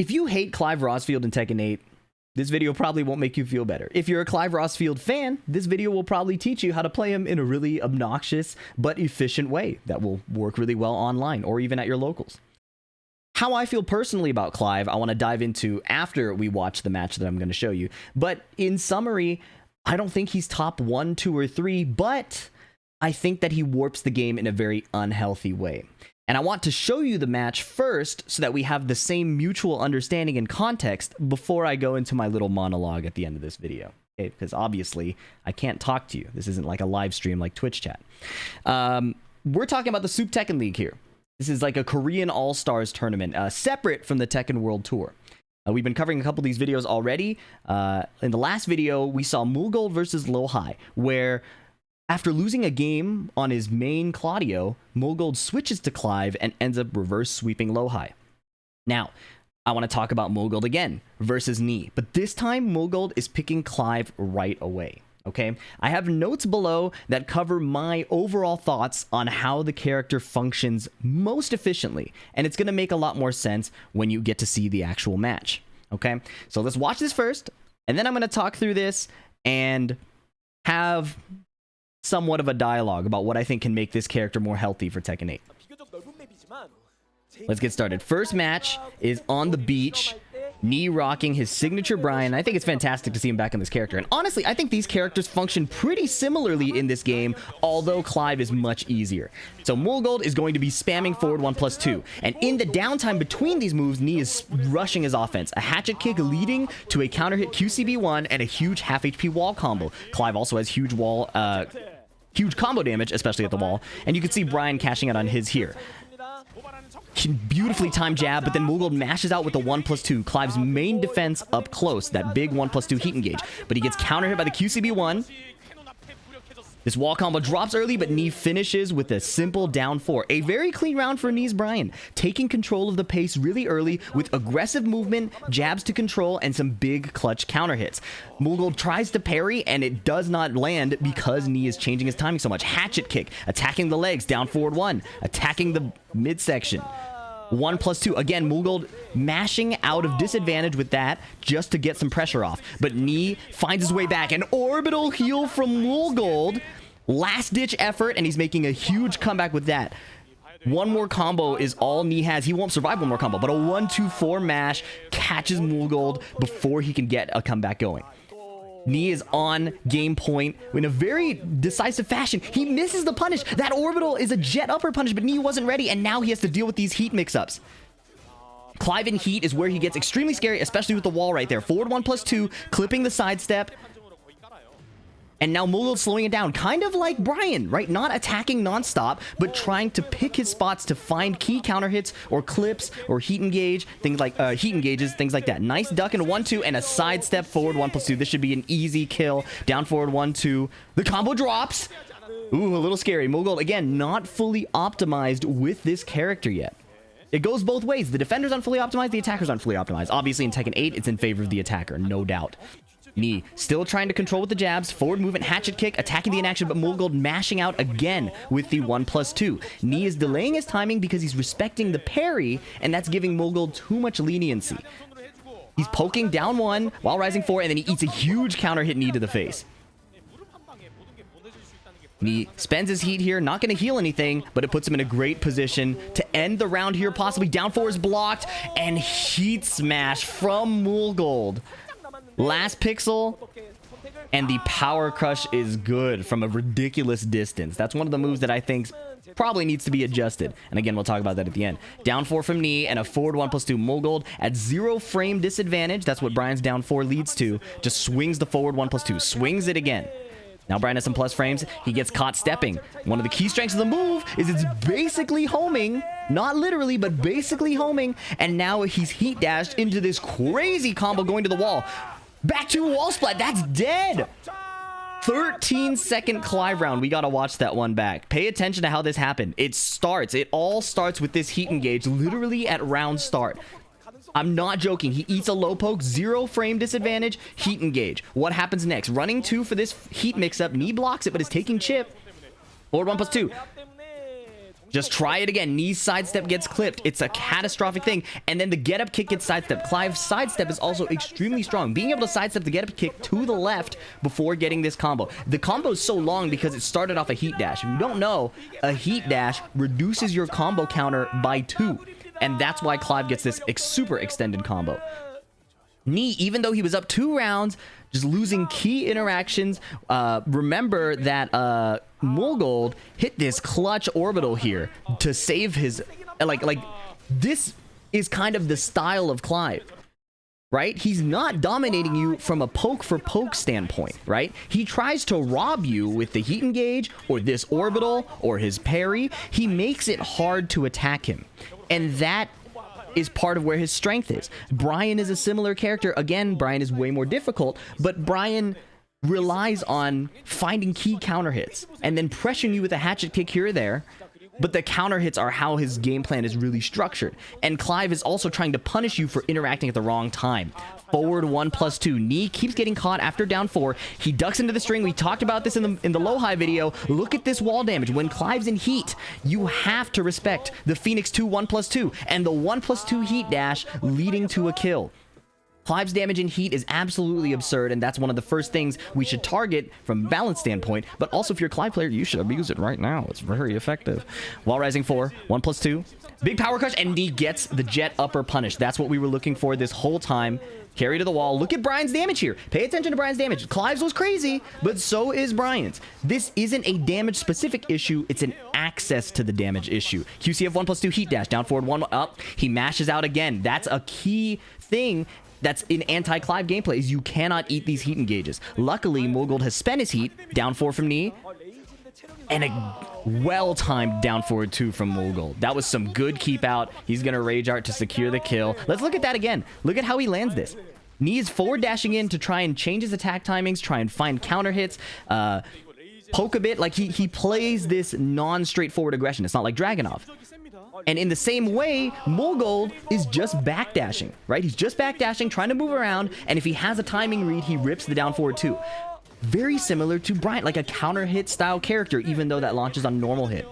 If you hate Clive Rosfield in Tekken 8, this video probably won't make you feel better. If you're a Clive Rosfield fan, this video will probably teach you how to play him in a really obnoxious but efficient way that will work really well online or even at your locals. How I feel personally about Clive, I want to dive into after we watch the match that I'm going to show you. But in summary, I don't think he's top 1, 2, or 3, but I think that he warps the game in a very unhealthy way. And I want to show you the match first so that we have the same mutual understanding and context before I go into my little monologue at the end of this video. Okay? Because obviously, I can't talk to you. This isn't like a live stream like Twitch chat. We're talking about the Soup Tekken League here. This is like a Korean All-Stars tournament, separate from the Tekken World Tour. We've been covering a couple of these videos already. In the last video, we saw Mulgold versus Lohai, where after losing a game on his main Claudio, Mulgold switches to Clive and ends up reverse sweeping Lohai. Now, I want to talk about Mulgold again versus Knee, but this time Mulgold is picking Clive right away. Okay, I have notes below that cover my overall thoughts on how the character functions most efficiently, and it's going to make a lot more sense when you get to see the actual match. Okay, so let's watch this first, and then I'm going to talk through this and have somewhat of a dialogue about what I think can make this character more healthy for Tekken 8. Let's get started. First match is on the beach. Knee rocking his signature Brian. I think it's fantastic to see him back in this character. And honestly, I think these characters function pretty similarly in this game, although Clive is much easier. So Mulgold is going to be spamming forward 1+2. And in the downtime between these moves, Knee is rushing his offense. A hatchet kick leading to a counter hit QCB1 and a huge half HP wall combo. Clive also has huge combo damage, especially at the wall. And you can see Brian cashing out on his here. Beautifully timed jab, but then Mulgold mashes out with the 1+2. Clive's main defense up close, that big 1+2 heat engage. But he gets counter hit by the QCB1. This wall combo drops early, but Knee finishes with a simple down 4. A very clean round for Knee's Brian, taking control of the pace really early with aggressive movement, jabs to control, and some big clutch counter hits. Mulgold tries to parry, and it does not land because Knee is changing his timing so much. Hatchet kick, attacking the legs, down forward 1, attacking the midsection. 1+2. Again, Mulgold mashing out of disadvantage with that just to get some pressure off. But Knee finds his way back. An orbital heal from Mulgold. Last ditch effort, and he's making a huge comeback with that. One more combo is all Knee has. He won't survive one more combo, but a 1-2-4 mash catches Mulgold before he can get a comeback going. Knee is on game point in a very decisive fashion. He misses the punish. That orbital is a jet upper punish, but Knee wasn't ready, and now he has to deal with these heat mix-ups. Clive in heat is where he gets extremely scary, especially with the wall right there. Forward 1+2, clipping the sidestep. And now Mulgold slowing it down, kind of like Brian, right? Not attacking nonstop, but trying to pick his spots to find key counter hits or clips or heat engage, things like heat engages, things like that. Nice duck and a 1-2 and a sidestep forward 1+2. This should be an easy kill. Down forward 1-2. The combo drops. Ooh, a little scary. Mulgold, again, not fully optimized with this character yet. It goes both ways. The defenders aren't fully optimized, the attackers aren't fully optimized. Obviously, in Tekken 8, it's in favor of the attacker, no doubt. Knee still trying to control with the jabs, forward movement, hatchet kick, attacking the inaction, but Mulgold mashing out again with the 1+2. Knee is delaying his timing because he's respecting the parry, and that's giving Mulgold too much leniency. He's poking down 1 while rising 4, and then he eats a huge counter hit Knee to the face. Knee spends his heat here, not going to heal anything, but it puts him in a great position to end the round here, possibly. Down 4 is blocked, and heat smash from Mulgold. Last pixel, and the power crush is good from a ridiculous distance. That's one of the moves that I think probably needs to be adjusted. And again, we'll talk about that at the end. Down 4 from Knee and a forward 1+2. Mulgold at 0 frame disadvantage. That's what Brian's down 4 leads to. Just swings the forward 1+2. Swings it again. Now Brian has some plus frames. He gets caught stepping. One of the key strengths of the move is it's basically homing. Not literally, but basically homing. And now he's heat dashed into this crazy combo going to the wall. Back to wall splat. That's dead. 13-second Clive round. We got to watch that one back. Pay attention to how this happened. It all starts with this heat engage literally at round start. I'm not joking. He eats a low poke, 0 frame disadvantage, heat engage. What happens next? Running 2 for this heat mix-up. Knee blocks it, but is taking chip. Forward 1+2. Just try it again. Knee sidestep gets clipped. It's a catastrophic thing. And then the get-up kick gets sidestepped. Clive's sidestep is also extremely strong. Being able to sidestep the get-up kick to the left before getting this combo. The combo is so long because it started off a heat dash. If you don't know, a heat dash reduces your combo counter by 2. And that's why Clive gets this super extended combo. Knee, even though he was up 2 rounds, just losing key interactions. Remember that Mulgold hit this clutch orbital here to save his... Like, this is kind of the style of Clive, right? He's not dominating you from a poke-for-poke standpoint, right? He tries to rob you with the heat engage, or this orbital, or his parry. He makes it hard to attack him. And that is part of where his strength is. Brian is a similar character. Again, Brian is way more difficult, but Brian relies on finding key counter hits and then pressuring you with a hatchet kick here or there, but the counter hits are how his game plan is really structured. And Clive is also trying to punish you for interacting at the wrong time. Forward 1+2. Knee keeps getting caught after down 4. He ducks into the string. We talked about this in the low-high video. Look at this wall damage. When Clive's in heat, you have to respect the Phoenix 2 1+2 and the 1+2 heat dash leading to a kill. Clive's damage in heat is absolutely absurd, and that's one of the first things we should target from a balance standpoint. But also, if you're a Clive player, you should abuse it right now. It's very effective. Wall rising 4, 1+2. Big power crush, and he gets the jet upper punish. That's what we were looking for this whole time. Carry to the wall. Look at Brian's damage here. Pay attention to Brian's damage. Clive's was crazy, but so is Brian's. This isn't a damage-specific issue. It's an access to the damage issue. QCF 1+2 heat dash. Down forward 1 up. He mashes out again. That's a key thing that's in anti-Clive gameplay, is you cannot eat these heat engages. Luckily, Mulgold has spent his heat. Down 4 from Knee. And a well-timed down forward 2 from Mulgold. That was some good keep out. He's going to rage art to secure the kill. Let's look at that again. Look at how he lands this. Knee is forward dashing in to try and change his attack timings, try and find counter hits, poke a bit. Like he plays this non-straightforward aggression. It's not like Dragunov. And in the same way, Mulgold is just backdashing, right? He's just backdashing, trying to move around, and if he has a timing read, he rips the down forward 2. Very similar to Brian, like a counter hit style character, even though that launches on normal hit.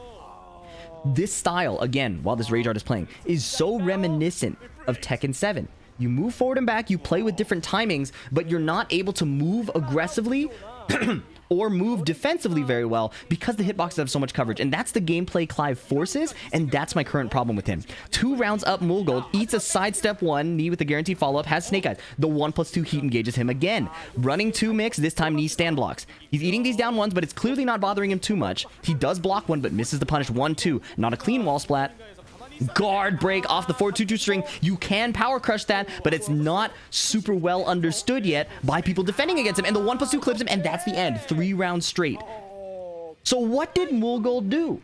This style, again, while this rage art is playing, is so reminiscent of Tekken 7. You move forward and back, you play with different timings, but you're not able to move aggressively or move defensively very well because the hitboxes have so much coverage. And that's the gameplay Clive forces, and that's my current problem with him. 2 rounds up, Mulgold eats a sidestep 1, Knee with the guaranteed follow-up, has Snake Eyes. The 1+2 heat engages him again. Running 2 mix, this time Knee stand blocks. He's eating these down 1s, but it's clearly not bothering him too much. He does block 1, but misses the punish. 1-2. Not a clean wall splat. Guard break off the 4-2-2 string. You can power crush that, but it's not super well understood yet by people defending against him. And the 1+2 clips him, and that's the end. 3 rounds straight. So what did Mulgold do?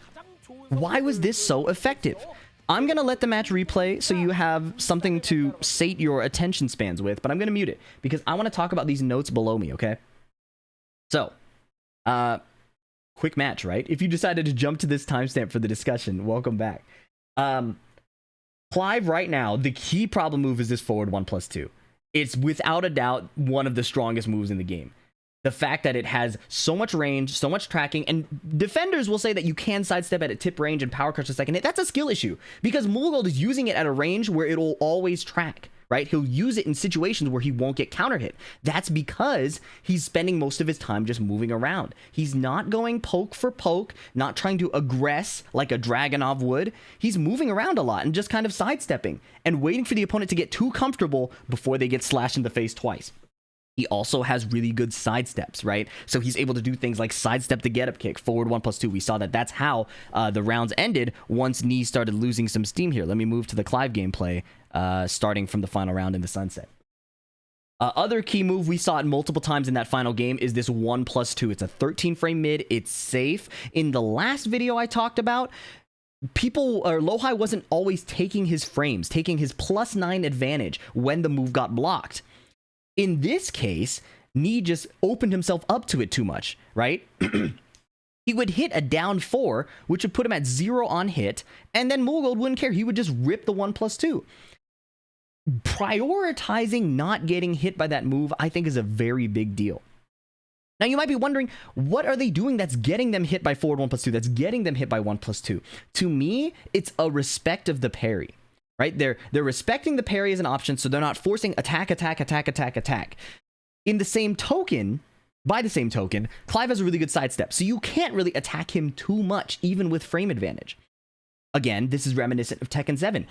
Why was this so effective? I'm going to let the match replay so you have something to sate your attention spans with, but I'm going to mute it because I want to talk about these notes below me, okay? So, quick match, right? If you decided to jump to this timestamp for the discussion, welcome back. Clive right now, the key problem move is this forward 1+2. It's without a doubt one of the strongest moves in the game. The fact that it has so much range, so much tracking, and defenders will say that you can sidestep at tip range and power crush the second hit. That's a skill issue because Mulgold is using it at a range where it'll always track, right? He'll use it in situations where he won't get counter hit. That's because he's spending most of his time just moving around. He's not going poke for poke, not trying to aggress like a Dragunov would. He's moving around a lot and just kind of sidestepping and waiting for the opponent to get too comfortable before they get slashed in the face twice. He also has really good sidesteps, right? So he's able to do things like sidestep the get-up kick, forward 1+2. We saw that that's how the rounds ended once Knee started losing some steam here. Let me move to the Clive gameplay, starting from the final round in the sunset. Other key move we saw it multiple times in that final game is this 1+2. It's a 13-frame mid. It's safe. In the last video I talked about, Lowhigh wasn't always taking his frames, taking his +9 advantage when the move got blocked. In this case, Knee just opened himself up to it too much, right? He would hit a down 4, which would put him at 0 on hit, and then Mulgold wouldn't care. He would just rip the 1+2. Prioritizing not getting hit by that move, I think, is a very big deal. Now you might be wondering, what are they doing that's getting them hit by forward 1+2, that's getting them hit by 1+2? To me, it's a respect of the parry, right? They're respecting the parry as an option, so they're not forcing attack, attack, attack, attack, attack. In the same token, by the same token, Clive has a really good sidestep, so you can't really attack him too much, even with frame advantage. Again, this is reminiscent of Tekken 7.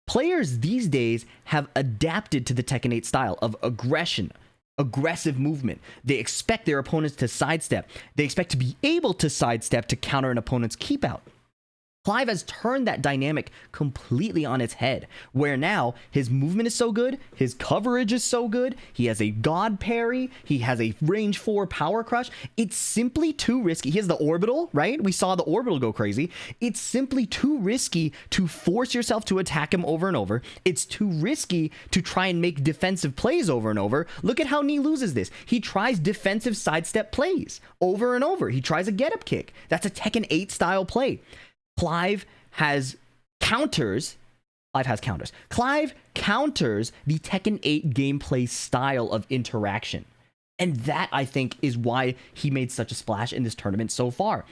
Players these days have adapted to the Tekken 8 style of aggression, aggressive movement. They expect their opponents to sidestep. They expect to be able to sidestep to counter an opponent's keep out. Clive has turned that dynamic completely on its head, where now his movement is so good, his coverage is so good, he has a god parry, he has a range 4 power crush. It's simply too risky. He has the orbital, right? We saw the orbital go crazy. It's simply too risky to force yourself to attack him over and over. It's too risky to try and make defensive plays over and over. Look at how Knee loses this. He tries defensive sidestep plays over and over. He tries a get-up kick. That's a Tekken 8 style play. Clive has counters. Clive counters the Tekken 8 gameplay style of interaction. And that, I think, is why he made such a splash in this tournament so far.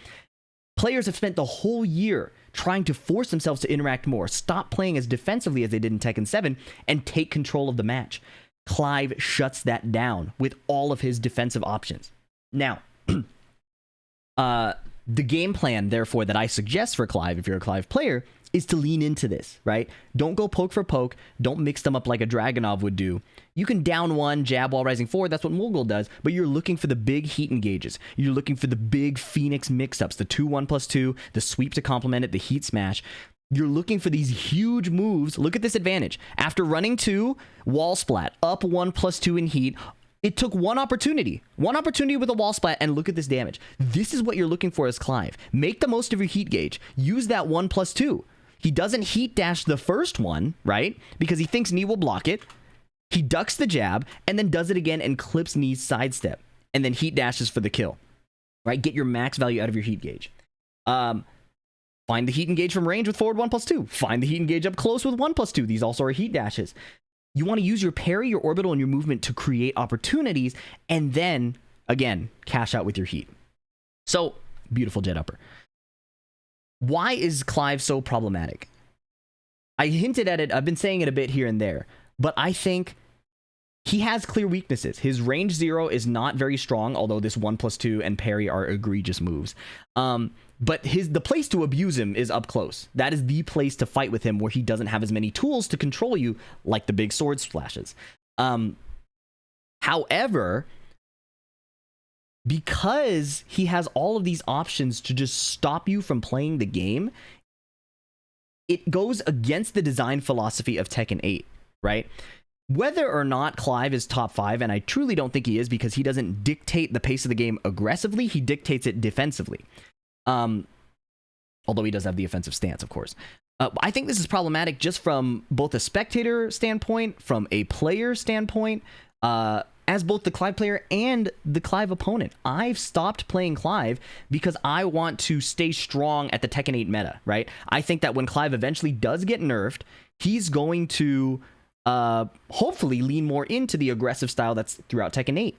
Players have spent the whole year trying to force themselves to interact more, stop playing as defensively as they did in Tekken 7, and take control of the match. Clive shuts that down with all of his defensive options. Now, the game plan, therefore, that I suggest for Clive, if you're a Clive player, is to lean into this, right? Don't go poke for poke. Don't mix them up like a Dragunov would do. You can down one, jab while rising forward. That's what Mulgold does, but you're looking for the big heat engages. You're looking for the big Phoenix mix-ups, the 2-1+2, the sweep to complement it, the heat smash. You're looking for these huge moves. Look at this advantage. After running 2, wall splat, up 1+2 in heat. It took one opportunity with a wall splat, and look at this damage. This is what you're looking for as Clive. Make the most of your heat gauge. Use that 1+2. He doesn't heat dash the first one, right? Because he thinks Knee will block it. He ducks the jab, and then does it again and clips Knee's sidestep. And then heat dashes for the kill, right? Get your max value out of your heat gauge. Find the heat engage from range with forward 1+2. Find the heat engage up close with 1+2. These also are heat dashes. You want to use your parry, your orbital, and your movement to create opportunities, and then, again, cash out with your heat. So, beautiful jet upper. Why is Clive so problematic? I hinted at it, I've been saying it a bit here and there, but I think he has clear weaknesses. His range 0 is not very strong, although this 1+2 and parry are egregious moves. But the place to abuse him is up close. That is the place to fight with him, where he doesn't have as many tools to control you, like the big sword splashes. However, because he has all of these options to just stop you from playing the game, it goes against the design philosophy of Tekken 8, right? Whether or not Clive is top 5, and I truly don't think he is, because he doesn't dictate the pace of the game aggressively, he dictates it defensively. Although he does have the offensive stance, of course. I think this is problematic just from both a spectator standpoint, from a player standpoint, as both the Clive player and the Clive opponent. I've stopped playing Clive because I want to stay strong at the Tekken 8 meta, right? I think that when Clive eventually does get nerfed, he's going to hopefully lean more into the aggressive style that's throughout Tekken 8.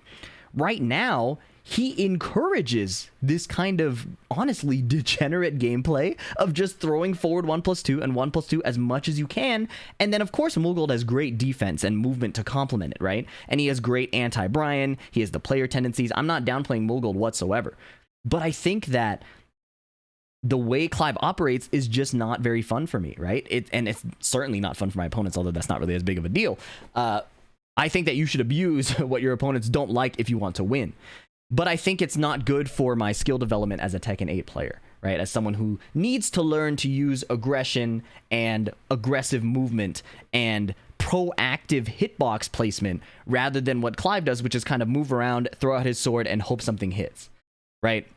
Right now, he encourages this kind of honestly degenerate gameplay of just throwing forward 1+2 and 1+2 as much as you can. And then, of course, Mulgold has great defense and movement to complement it, right? And he has great anti-Brian. He has the player tendencies. I'm not downplaying Mulgold whatsoever. But I think that the way Clive operates is just not very fun for me, right? And it's certainly not fun for my opponents, although that's not really as big of a deal. I think that you should abuse what your opponents don't like if you want to win. But I think it's not good for my skill development as a Tekken 8 player, right? As someone who needs to learn to use aggression and aggressive movement and proactive hitbox placement rather than what Clive does, which is kind of move around, throw out his sword, and hope something hits, right?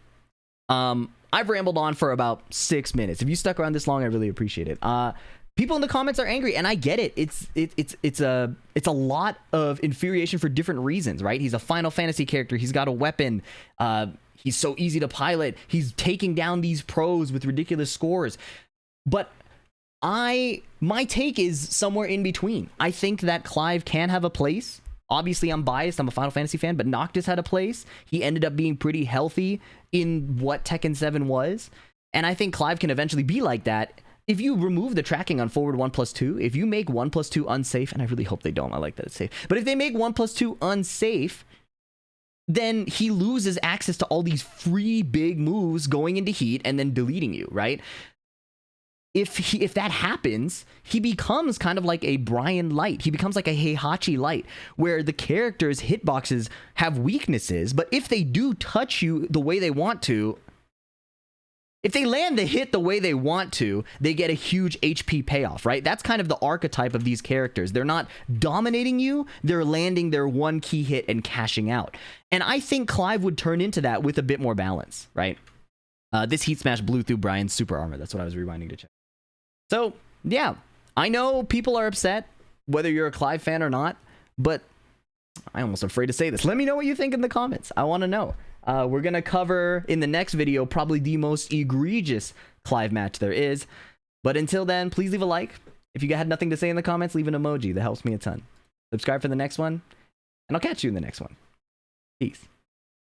I've rambled on for about 6 minutes. If you stuck around this long, I really appreciate it. People in the comments are angry, and I get it. It's a lot of infuriation for different reasons, right? He's a Final Fantasy character. He's got a weapon. He's so easy to pilot. He's taking down these pros with ridiculous scores. But my take is somewhere in between. I think that Clive can have a place Obviously, I'm biased. I'm a Final Fantasy fan, but Noctis had a place. He ended up being pretty healthy in what Tekken 7 was. And I think Clive can eventually be like that. If you remove the tracking on forward 1+2, if you make 1+2 unsafe, and I really hope they don't, I like that it's safe. But if they make 1+2 unsafe, then he loses access to all these free big moves going into heat and then deleting you, right? If that happens, he becomes kind of like a Brian Light. He becomes like a Heihachi Light, where the character's hitboxes have weaknesses, but if they do touch you the way they want to, if they land the hit the way they want to, they get a huge HP payoff, right? That's kind of the archetype of these characters. They're not dominating you, they're landing their one key hit and cashing out. And I think Clive would turn into that with a bit more balance, right? This Heat Smash blew through Brian's super armor. That's what I was rewinding to check. So, yeah, I know people are upset, whether you're a Clive fan or not, but I'm almost afraid to say this. Let me know what you think in the comments. I want to know. We're going to cover in the next video probably the most egregious Clive match there is. But until then, please leave a like. If you had nothing to say in the comments, leave an emoji. That helps me a ton. Subscribe for the next one, and I'll catch you in the next one. Peace.